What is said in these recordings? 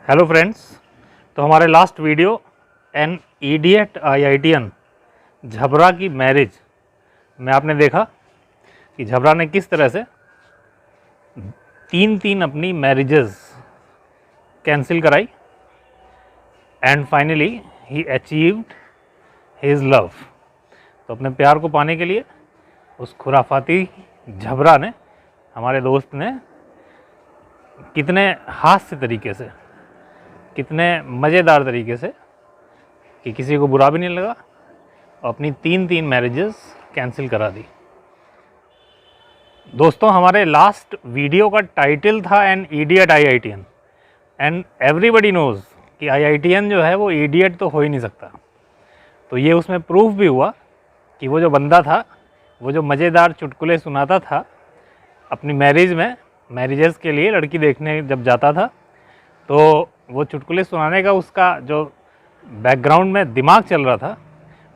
Hello friends. तो हमारे last video an idiot IITian झबरा की मैरिज में आपने देखा कि झबरा ने किस तरह से तीन अपनी मैरिजेस कैंसिल कराई and finally he achieved his love. तो अपने प्यार को पाने के लिए उस खुराफाती झबरा ने, हमारे दोस्त ने कितने हास्य तरीके से, कितने मज़ेदार तरीके से कि किसी को बुरा भी नहीं लगा और अपनी तीन मैरिजेस कैंसिल करा दी। दोस्तों, हमारे लास्ट वीडियो का टाइटल था N idiot IITian and everybody nose कि आईआईटीएन जो है वो इडियट तो हो ही नहीं सकता। तो ये उसमें प्रूफ भी हुआ कि वो जो बंदा था, वो जो मज़ेदार चुटकुले सुनाता था अपनी मैरिजेस के लिए लड़की देखने जब जाता था, तो वो चुटकुले सुनाने का उसका जो बैकग्राउंड में दिमाग चल रहा था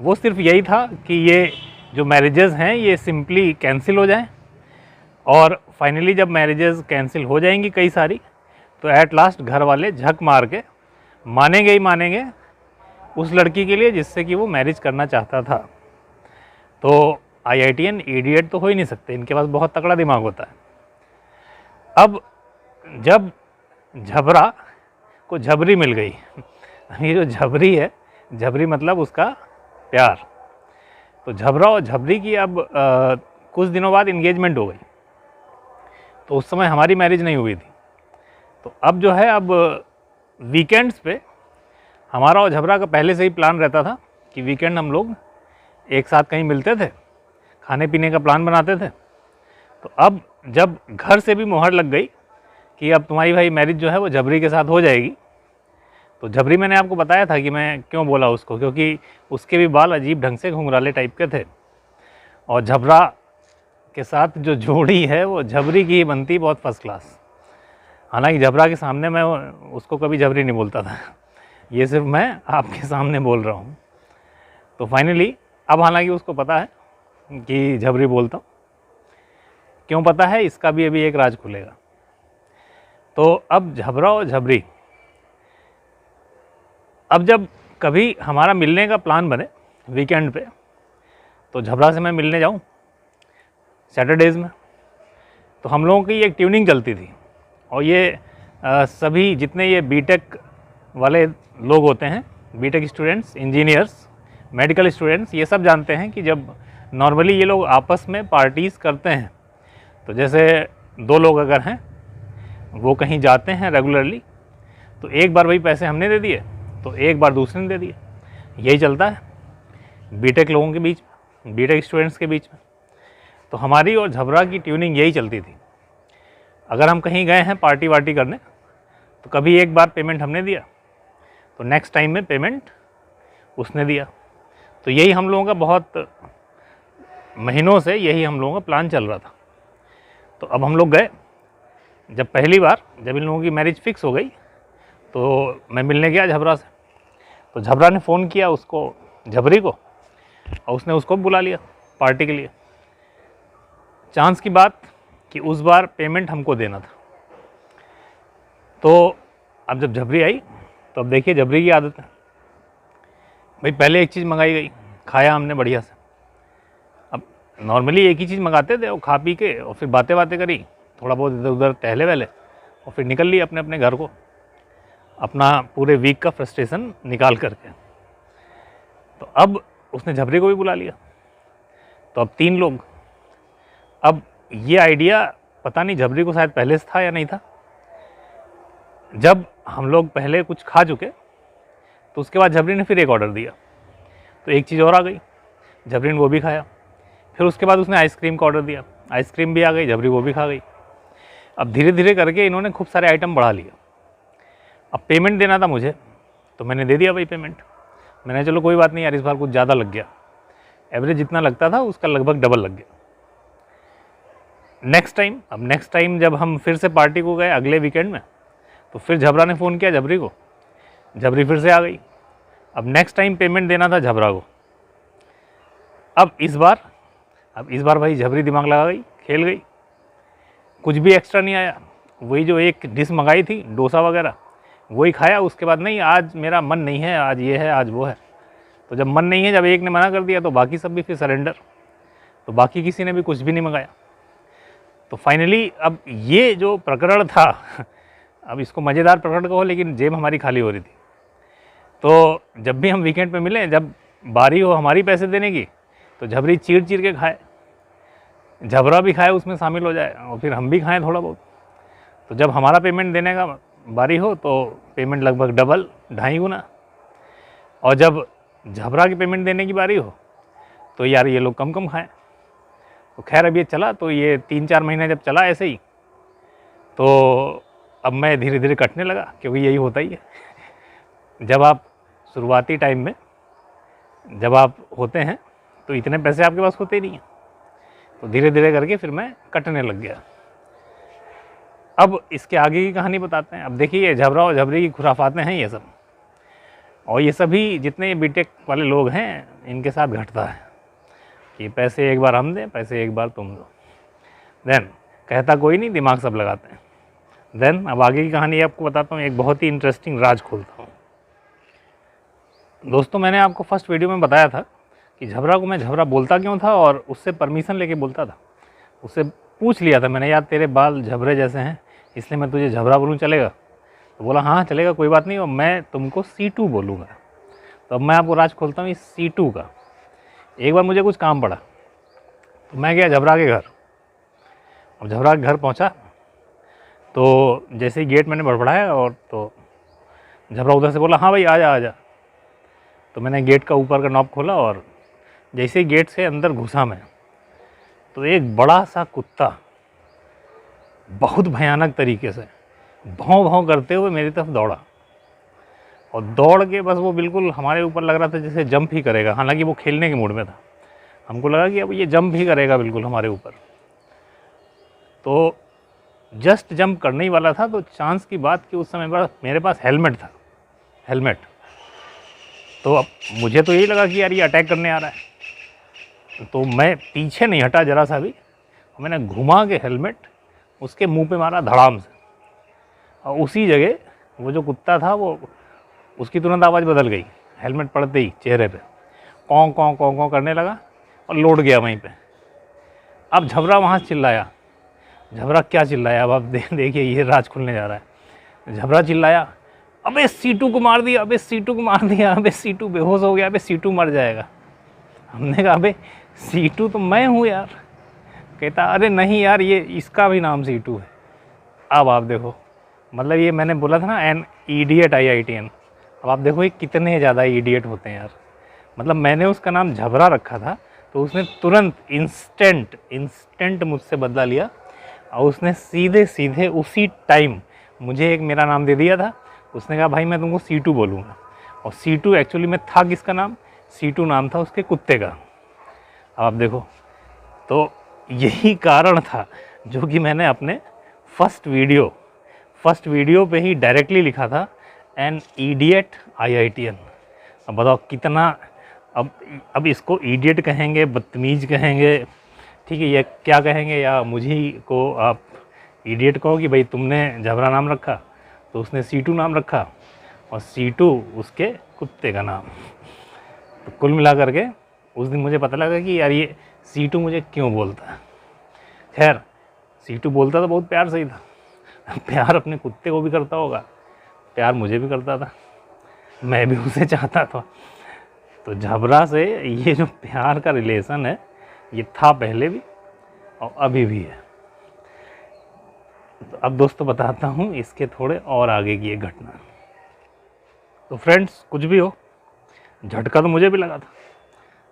वो सिर्फ यही था कि ये जो मैरिजेस हैं ये सिंपली कैंसिल हो जाएं, और फाइनली जब मैरिजेस कैंसिल हो जाएंगी कई सारी, तो एट लास्ट घर वाले झक मार के मानेंगे ही मानेंगे उस लड़की के लिए जिससे कि वो मैरिज करना चाहता था। तो आईआईटीएन इडियट तो हो ही नहीं सकते, इनके पास बहुत तगड़ा दिमाग होता है। अब जब झबरा को झबरी मिल गई, ये जो झबरी है, झबरी मतलब उसका प्यार, तो झबरा और झबरी की अब कुछ दिनों बाद इंगेजमेंट हो गई। तो उस समय हमारी मैरिज नहीं हुई थी। तो अब जो है, अब वीकेंड्स पे हमारा और झबरा का पहले से ही प्लान रहता था कि वीकेंड हम लोग एक साथ कहीं मिलते थे, खाने पीने का प्लान बनाते थे। तो अब जब घर से भी मोहर लग गई कि अब तुम्हारी भाई मैरिज जो है वो झबरी के साथ हो जाएगी, तो झबरी मैंने आपको बताया था कि मैं क्यों बोला उसको, क्योंकि उसके भी बाल अजीब ढंग से घुंघराले टाइप के थे, और झबरा के साथ जो जोड़ी है वो झबरी की ही बनती, बहुत फर्स्ट क्लास। हालांकि झबरा के सामने मैं उसको कभी झबरी नहीं बोलता था, ये सिर्फ मैं आपके सामने बोल रहा हूँ। तो फाइनली अब हालांकि उसको पता है कि झबरी बोलता हूँ। क्यों पता है, इसका भी अभी एक राज खुलेगा। तो अब झबरा और झबरी, अब जब कभी हमारा मिलने का प्लान बने वीकेंड पे, तो झबरा से मैं मिलने जाऊं सैटरडेज़ में, तो हम लोगों की एक ट्यूनिंग चलती थी। और ये सभी जितने ये बीटेक वाले लोग होते हैं, B Tech students, engineers, medical students, ये सब जानते हैं कि जब नॉर्मली ये लोग आपस में पार्टीज़ करते हैं, तो जैसे दो लोग अगर हैं, वो कहीं जाते हैं रेगुलरली, तो एक बार वही पैसे हमने दे दिए तो एक बार दूसरे ने दे दिए। यही चलता है बीटेक लोगों के बीच में, बीटेक स्टूडेंट्स के बीच में। तो हमारी और झबरा की ट्यूनिंग यही चलती थी। अगर हम कहीं गए हैं पार्टी वार्टी करने, तो कभी एक बार पेमेंट हमने दिया तो नेक्स्ट टाइम में पेमेंट उसने दिया। तो यही हम लोगों का बहुत महीनों से यही हम लोगों का प्लान चल रहा था। तो अब हम लोग गए, जब पहली बार जब इन लोगों की मैरिज फिक्स हो गई, तो मैं मिलने गया झबरा से। तो झबरा ने फ़ोन किया उसको, झबरी को, और उसने उसको बुला लिया पार्टी के लिए। चांस की बात कि उस बार पेमेंट हमको देना था। तो अब जब झबरी आई, तो अब देखिए झबरी की आदत है भाई, पहले एक चीज़ मंगाई गई, खाया हमने बढ़िया से। अब नॉर्मली एक ही चीज़ मंगाते थे, और खा पी के और फिर बातें करी, थोड़ा बहुत इधर उधर टहले वहले, और फिर निकल लिए अपने अपने घर को, अपना पूरे वीक का फ्रस्ट्रेशन निकाल करके। तो अब उसने झबरी को भी बुला लिया, तो अब 3 लोग। अब ये आइडिया पता नहीं झबरी को शायद पहले से था या नहीं था। जब हम लोग पहले कुछ खा चुके, तो उसके बाद झबरी ने फिर एक ऑर्डर दिया, तो एक चीज़ और आ गई, झबरी ने वो भी खाया। फिर उसके बाद उसने आइसक्रीम का ऑर्डर दिया, आइसक्रीम भी आ गई, झबरी वो भी खा गई। अब धीरे धीरे करके इन्होंने खूब सारे आइटम बढ़ा लिया। अब पेमेंट देना था मुझे, तो मैंने दे दिया भाई पेमेंट। मैंने चलो कोई बात नहीं यार, इस बार कुछ ज़्यादा लग गया, एवरेज जितना लगता था उसका लगभग डबल लग गया। नेक्स्ट टाइम जब हम फिर से पार्टी को गए अगले वीकेंड में, तो फिर झबरा ने फ़ोन किया झबरी को, झबरी फिर से आ गई। अब नेक्स्ट टाइम पेमेंट देना था झबरा को। अब इस बार भाई झबरी दिमाग लगा गई, खेल गई, कुछ भी एक्स्ट्रा नहीं आया। वही जो एक डिश मंगाई थी डोसा वगैरह, वही खाया। उसके बाद नहीं, आज मेरा मन नहीं है, आज ये है, आज वो है। तो जब मन नहीं है, जब एक ने मना कर दिया तो बाकी सब भी फिर सरेंडर। तो बाकी किसी ने भी कुछ भी नहीं मंगाया। तो फाइनली अब ये जो प्रकरण था, अब इसको मज़ेदार प्रकरण कहो, लेकिन जेब हमारी खाली हो रही थी। तो जब भी हम वीकेंड पे मिले, जब बारी हो हमारी पैसे देने की, तो झबरी चीर चीर के खाए, झबरा भी खाए, उसमें शामिल हो जाए, और फिर हम भी खाएं थोड़ा बहुत। तो जब हमारा पेमेंट देने का बारी हो तो पेमेंट लगभग डबल, 2.5 गुना। और जब झबरा की पेमेंट देने की बारी हो तो यार ये लोग कम कम खाएं। तो खैर अब ये चला, तो ये 3-4 महीने जब चला ऐसे ही, तो अब मैं धीरे धीरे कटने लगा, क्योंकि यही होता ही है। जब आप शुरुआती टाइम में जब आप होते हैं तो इतने पैसे आपके पास होते ही नहीं हैं। तो धीरे धीरे करके फिर मैं कटने लग गया। अब इसके आगे की कहानी बताते हैं। अब देखिए, ये झबरा और झबरी की खुराफातें हैं ये सब, और ये सभी जितने बीटेक वाले लोग हैं इनके साथ घटता है कि पैसे एक बार हम दें, पैसे एक बार तुम दो। देन कहता कोई नहीं, दिमाग सब लगाते हैं। देन अब आगे की कहानी आपको बताता हूँ, एक बहुत ही इंटरेस्टिंग राज खोलता हूँ। दोस्तों, मैंने आपको फर्स्ट वीडियो में बताया था कि झबरा को मैं झबरा बोलता क्यों था, और उससे परमिशन लेके बोलता था। उससे पूछ लिया था मैंने, यार तेरे बाल झबरे जैसे हैं, इसलिए मैं तुझे झबरा बोलूँ, चलेगा? तो बोला हाँ चलेगा, कोई बात नहीं, और मैं तुमको C2 बोलूँगा। तो अब मैं आपको राज खोलता हूँ इस C2 का। एक बार मुझे कुछ काम पड़ा, तो मैं गया झबरा के घर। अब झबरा के घर पहुँचा, तो जैसे ही गेट मैंने बड़बड़ाया, और तो झबरा उधर से बोला हाँ भाई आजा आजा। तो मैंने गेट का ऊपर का नॉब खोला, और जैसे ही गेट से अंदर घुसा मैं, तो एक बड़ा सा कुत्ता बहुत भयानक तरीके से भौं भौं करते हुए मेरी तरफ दौड़ा। और दौड़ के बस वो बिल्कुल हमारे ऊपर लग रहा था जैसे जंप ही करेगा। हालांकि वो खेलने के मूड में था, हमको लगा कि अब ये जंप ही करेगा बिल्कुल हमारे ऊपर। तो जस्ट जंप करने ही वाला था, तो चांस की बात कि उस समय मेरे पास हेलमेट था, हेलमेट। तो अब मुझे तो यही लगा कि यार ये अटैक करने आ रहा है। तो मैं पीछे नहीं हटा ज़रा सा भी, मैंने घुमा के हेलमेट उसके मुंह पे मारा धड़ाम से। और उसी जगह वो जो कुत्ता था, वो उसकी तुरंत आवाज़ बदल गई, हेलमेट पड़ते ही चेहरे पे कौं कौं कौं कौं करने लगा, और लौट गया वहीं पे। अब झबरा वहाँ चिल्लाया। झबरा क्या चिल्लाया, अब आप देखिए, ये राज खुलने जा रहा है। झबरा चिल्लाया, अबे C2 को मार दिया, अबे C2 को मार दिया, अबे C2 बेहोश हो गया, अबे C2 मर जाएगा। हमने कहा अबे C2 तो मैं हूँ यार। कहता अरे नहीं यार, ये इसका भी नाम C2 है। अब आप देखो, मतलब ये मैंने बोला था ना, एन इडियट IITN। अब आप देखो ये कितने ज़्यादा इडियट होते हैं यार। मतलब मैंने उसका नाम झबरा रखा था, तो उसने तुरंत इंस्टेंट मुझसे बदला लिया, और उसने सीधे सीधे उसी टाइम मुझे एक मेरा नाम दे दिया था। उसने कहा भाई मैं तुमको C2 बोलूँगा। और C2 एक्चुअली में था किसका नाम? C2 नाम था उसके कुत्ते का। अब आप देखो, तो यही कारण था जो कि मैंने अपने फर्स्ट वीडियो पे ही डायरेक्टली लिखा था, एन इडियट IITN। अब बताओ कितना, अब इसको इडियट कहेंगे, बदतमीज़ कहेंगे, ठीक है, ये क्या कहेंगे, या मुझे को आप इडियट कहो कि भाई तुमने झबरा नाम रखा, तो उसने C2 नाम रखा, और C2 उसके कुत्ते का नाम। तो कुल मिला करके उस दिन मुझे पता लगा कि यार ये C2 मुझे क्यों बोलता है। खैर C2 बोलता तो बहुत प्यार से ही था, प्यार अपने कुत्ते को भी करता होगा, प्यार मुझे भी करता था, मैं भी उसे चाहता था। तो झबरा से ये जो प्यार का रिलेशन है, ये था पहले भी और अभी भी है। तो अब दोस्तों बताता हूँ इसके थोड़े और आगे की एक घटना। तो फ्रेंड्स, कुछ भी हो, झटका तो मुझे भी लगा था।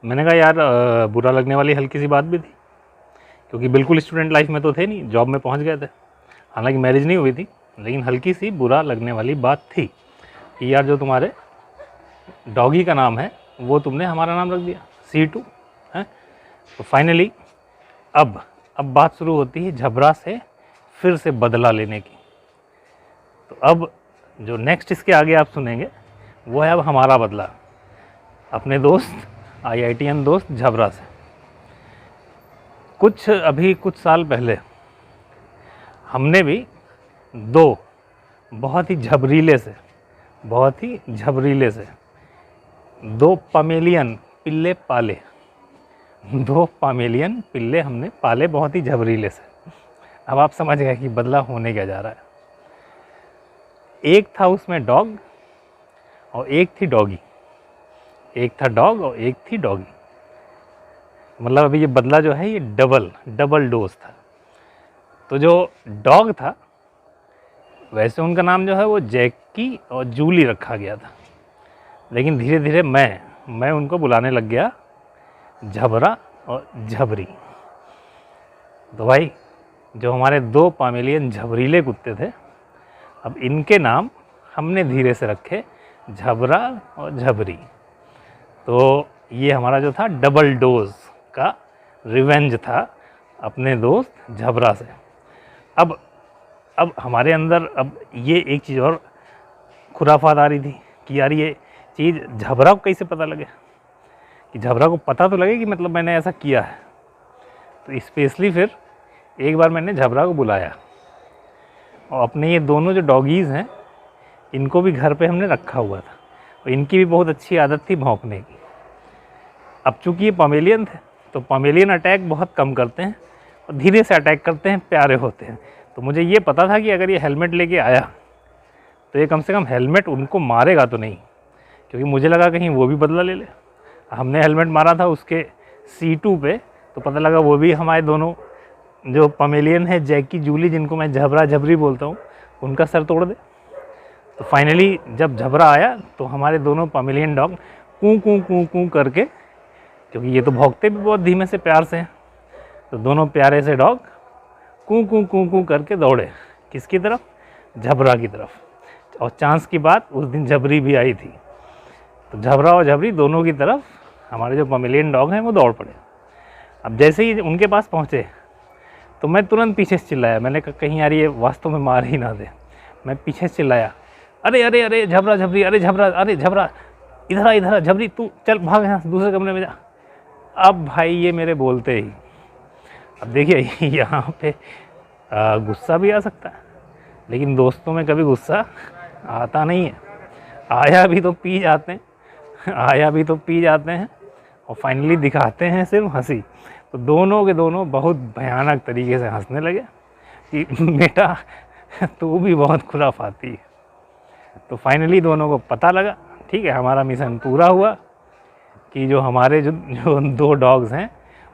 मैंने कहा यार बुरा लगने वाली हल्की सी बात भी थी, क्योंकि बिल्कुल स्टूडेंट लाइफ में तो थे नहीं, जॉब में पहुंच गए थे। हालांकि मैरिज नहीं हुई थी, लेकिन हल्की सी बुरा लगने वाली बात थी कि यार जो तुम्हारे डॉगी का नाम है वो तुमने हमारा नाम रख दिया C2 है। तो फाइनली अब बात शुरू होती है झबरा से फिर से बदला लेने की। तो अब जो नेक्स्ट इसके आगे आप सुनेंगे वो है अब हमारा बदला अपने दोस्त IITN दोस्त झबरा से। कुछ साल पहले हमने भी दो बहुत ही झबरीले से बहुत ही झबरीले से। 2 पमेलियन पिल्ले पाले, 2 पमेलियन पिल्ले हमने पाले बहुत ही झबरीले से। अब आप समझ गए कि बदला होने क्या जा रहा है। एक था उसमें डॉग और एक थी डॉगी, एक था डॉग और एक थी डॉगी। मतलब अभी ये बदला जो है ये डबल डोज था। तो जो डॉग था वैसे उनका नाम जो है वो जैकी और जूली रखा गया था, लेकिन धीरे धीरे मैं उनको बुलाने लग गया झबरा और झबरी। तो भाई जो हमारे 2 पामेलियन झबरीले कुत्ते थे, अब इनके नाम हमने धीरे से रखे झबरा और झबरी। तो ये हमारा जो था डबल डोज का रिवेंज था अपने दोस्त झबरा से। अब हमारे अंदर अब ये एक चीज़ और खुराफात आ रही थी कि यार ये चीज़ झबरा को कैसे पता लगे, कि झबरा को पता तो लगे कि मतलब मैंने ऐसा किया है। तो स्पेशली फिर एक बार मैंने झबरा को बुलाया और अपने ये दोनों जो डॉगीज़ हैं इनको भी घर पे हमने रखा हुआ था और इनकी भी बहुत अच्छी आदत थी भौंकने की। अब चूँकि ये पमेलियन थे तो पमेलियन अटैक बहुत कम करते हैं और धीरे से अटैक करते हैं, प्यारे होते हैं। तो मुझे ये पता था कि अगर ये हेलमेट लेके आया तो ये कम से कम हेलमेट उनको मारेगा तो नहीं, क्योंकि मुझे लगा कहीं वो भी बदला ले ले। हमने हेलमेट मारा था उसके C2 पे, तो पता लगा वो भी हमारे दोनों जो पमेलियन है जैकी जूली, जिनको मैं झबरा झबरी बोलता हूँ, उनका सर तोड़ दे। तो फाइनली जब झबरा आया तो हमारे दोनों पमेलियन डॉग कूँ कूँ कूँ कूँ करके, क्योंकि ये तो भौंकते भी बहुत धीमे से प्यार से हैं, तो दोनों प्यारे से डॉग कूँ कूँ कूँ कूँ करके दौड़े किसकी तरफ, झबरा की तरफ। और चांस की बात उस दिन झबरी भी आई थी, तो झबरा और झबरी दोनों की तरफ हमारे जो पमेलियन डॉग हैं वो दौड़ पड़े। अब जैसे ही उनके पास पहुँचे तो मैं तुरंत पीछे से चिल्लाया, मैंने कहा कहीं यार ये वास्तव में मार ही ना दे। मैं पीछे से चिल्लाया, अरे अरे अरे झबरा झबरी, अरे झबरा, अरे झबरा इधर आ, इधर आ झबरी, तू चल भाग यहाँ दूसरे कमरे में जा। अब भाई ये मेरे बोलते ही, अब देखिए यहाँ पे गुस्सा भी आ सकता है, लेकिन दोस्तों में कभी गुस्सा आता नहीं है। आया भी तो पी जाते हैं, आया भी तो पी जाते हैं और फाइनली दिखाते हैं सिर्फ हंसी। तो दोनों के दोनों बहुत भयानक तरीके से हंसने लगे कि बेटा तू भी बहुत खुराफाती है। तो फाइनली दोनों को पता लगा, ठीक है हमारा मिशन पूरा हुआ कि जो हमारे जो 2 डॉग्स हैं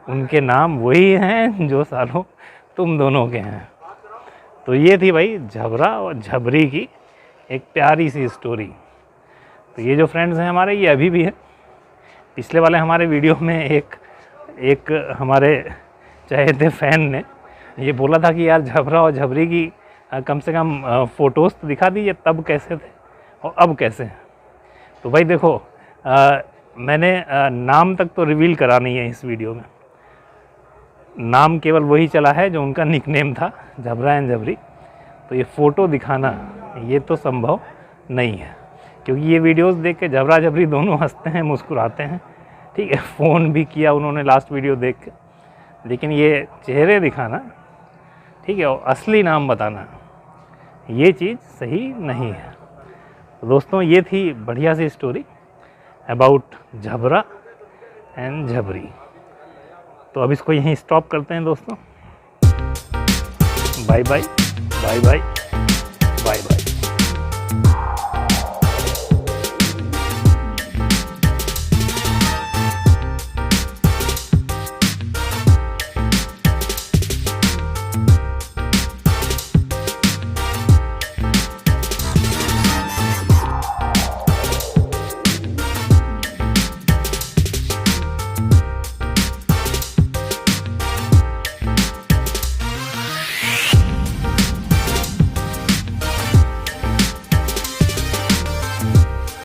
उनके नाम वही हैं जो सालों तुम दोनों के हैं। तो ये थी भाई झबरा और झबरी की एक प्यारी सी स्टोरी। तो ये जो फ्रेंड्स हैं हमारे ये अभी भी हैं। पिछले वाले हमारे वीडियो में एक हमारे चहेते फैन ने ये बोला था कि यार झबरा और झबरी की कम से कम फ़ोटोज़ तो दिखा दीजिए, तब कैसे थे और अब कैसे हैं। तो भाई देखो मैंने नाम तक तो रिवील करा नहीं है इस वीडियो में, नाम केवल वही चला है जो उनका निकनेम था, झबरा एंड झबरी। तो ये फ़ोटो दिखाना ये तो संभव नहीं है, क्योंकि ये वीडियोस देख के झबरा झबरी दोनों हंसते हैं, मुस्कुराते हैं, ठीक है। फ़ोन भी किया उन्होंने लास्ट वीडियो देख के, लेकिन ये चेहरे दिखाना, ठीक है, और असली नाम बताना ये चीज़ सही नहीं है। तो दोस्तों ये थी बढ़िया सी story about Jhabra and Jhabri. तो अब इसको यहीं स्टॉप करते हैं दोस्तों। Bye bye bye bye.